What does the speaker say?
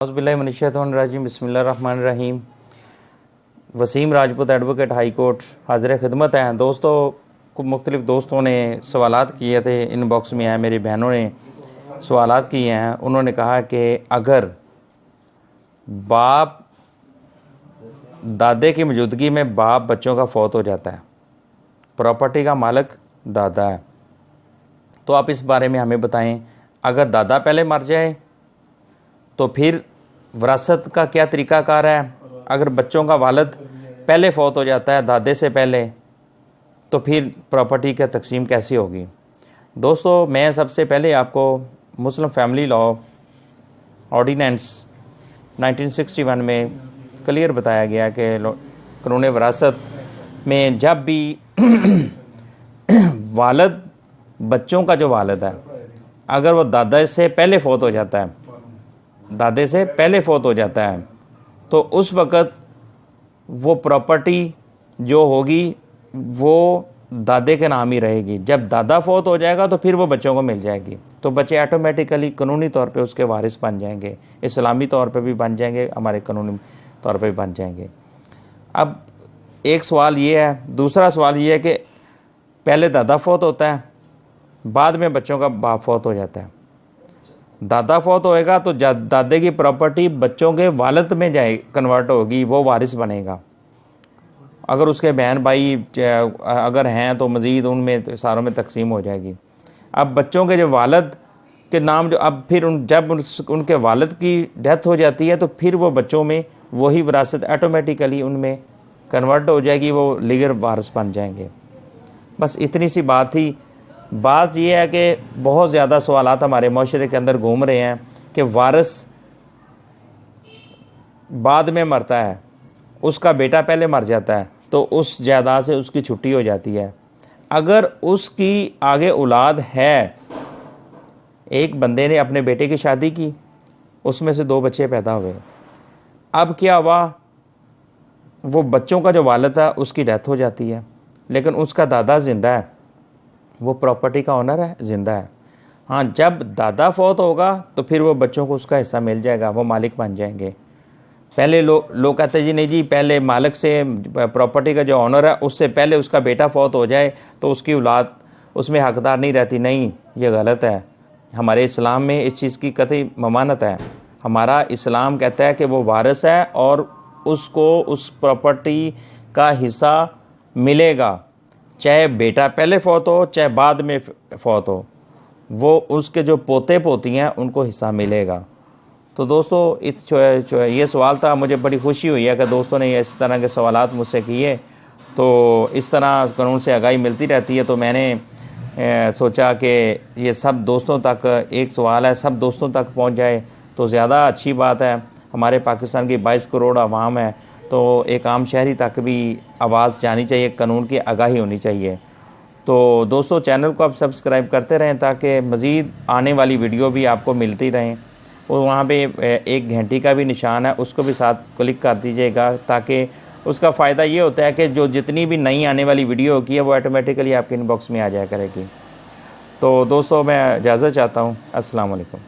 औज़ुबिल्लाहिमिनश्शैतानिर्रजीम बिस्मिल्लाहिर्रहमानिर्रहीम। Wasim Rajput advocate high court हाज़िर खिदमत हैं। दोस्तों को मुख्तलिफ़ दोस्तों ने सवालात किए थे, इनबॉक्स में आए, मेरी बहनों ने सवालात किए हैं। उन्होंने कहा कि अगर बाप दादे की मौजूदगी में बाप बच्चों का फौत हो जाता है, प्रॉपर्टी का मालिक दादा है, तो आप इस बारे में हमें बताएं। अगर दादा पहले मर जाए तो फिर विरासत का क्या तरीक़ाकार है। अगर बच्चों का वालिद पहले फौत हो जाता है दादे से पहले, तो फिर प्रॉपर्टी का तकसीम कैसी होगी। दोस्तों, मैं सबसे पहले आपको मुस्लिम फैमिली लॉ ऑर्डिनेंस 1961 में क्लियर बताया गया कि कानून विरासत में जब भी वालिद बच्चों का जो वालिद है, अगर वो दादा से पहले फौत हो जाता है, दादे से पहले फौत हो जाता है, तो उस वक़्त वो प्रॉपर्टी जो होगी वो दादे के नाम ही रहेगी। जब दादा फौत हो जाएगा तो फिर वो बच्चों को मिल जाएगी, तो बच्चे ऑटोमेटिकली कानूनी तौर पे उसके वारिस बन जाएंगे, इस्लामी तौर पे भी बन जाएंगे, हमारे कानूनी तौर पे भी बन जाएंगे। अब एक सवाल ये है। दूसरा सवाल ये है कि पहले दादा फौत होता है, बाद में बच्चों का बाप फौत हो जाता है। दादा फौत होएगा तो दादे की प्रॉपर्टी बच्चों के वालिद में जाए कन्वर्ट होगी, वो वारिस बनेगा। अगर उसके बहन भाई अगर हैं तो मज़ीद उनमें सारों में तकसीम हो जाएगी। अब बच्चों के जो वालिद के नाम जो अब फिर जब उनके वालिद की डेथ हो जाती है तो फिर वो बच्चों में वही विरासत ऑटोमेटिकली उनमें कन्वर्ट हो जाएगी, वो लीगल वारिस बन जाएंगे। बस इतनी सी बात थी। बात यह है कि बहुत ज़्यादा सवालात हमारे माशरे के अंदर घूम रहे हैं कि वारिस बाद में मरता है, उसका बेटा पहले मर जाता है, तो उस जायदाद से उसकी छुट्टी हो जाती है। अगर उसकी आगे औलाद है, एक बंदे ने अपने बेटे की शादी की, उसमें से 2 बच्चे पैदा हुए, अब क्या हुआ, वो बच्चों का जो वालिद था उसकी डेथ हो जाती है, लेकिन उसका दादा ज़िंदा है, वो प्रॉपर्टी का ओनर है, ज़िंदा है। हाँ, जब दादा फौत होगा तो फिर वो बच्चों को उसका हिस्सा मिल जाएगा, वो मालिक बन जाएंगे। पहले लोग कहते हैं जी नहीं जी, पहले मालिक से प्रॉपर्टी का जो ओनर है उससे पहले उसका बेटा फौत हो जाए तो उसकी औलाद उसमें हकदार नहीं रहती। नहीं, ये गलत है। हमारे इस्लाम में इस चीज़ की कतई ममानत है। हमारा इस्लाम कहता है कि वो वारिस है और उसको उस प्रॉपर्टी का हिस्सा मिलेगा, चाहे बेटा पहले फौत हो चाहे बाद में फौत हो, वो उसके जो पोते पोती हैं उनको हिस्सा मिलेगा। तो दोस्तों, ये सवाल था, मुझे बड़ी खुशी हुई है कि दोस्तों ने इस तरह के सवालात मुझसे किए। तो इस तरह कानून से आगाही मिलती रहती है, तो मैंने सोचा कि ये सब दोस्तों तक, एक सवाल है सब दोस्तों तक पहुंच जाए तो ज़्यादा अच्छी बात है। हमारे पाकिस्तान की 22 करोड़ आवाम है, तो एक आम शहरी तक भी आवाज़ जानी चाहिए, कानून की आगाही होनी चाहिए। तो दोस्तों, चैनल को आप सब्सक्राइब करते रहें ताकि मज़ीद आने वाली वीडियो भी आपको मिलती रहें। और वहाँ पे 1 घंटी का भी निशान है, उसको भी साथ क्लिक कर दीजिएगा, ताकि उसका फ़ायदा ये होता है कि जो जितनी भी नई आने वाली वीडियो होगी है वो ऑटोमेटिकली आपके इनबॉक्स में आ जाया करेगी। तो दोस्तों, मैं इजाज़त चाहता हूँ। अस्सलाम वालेकुम।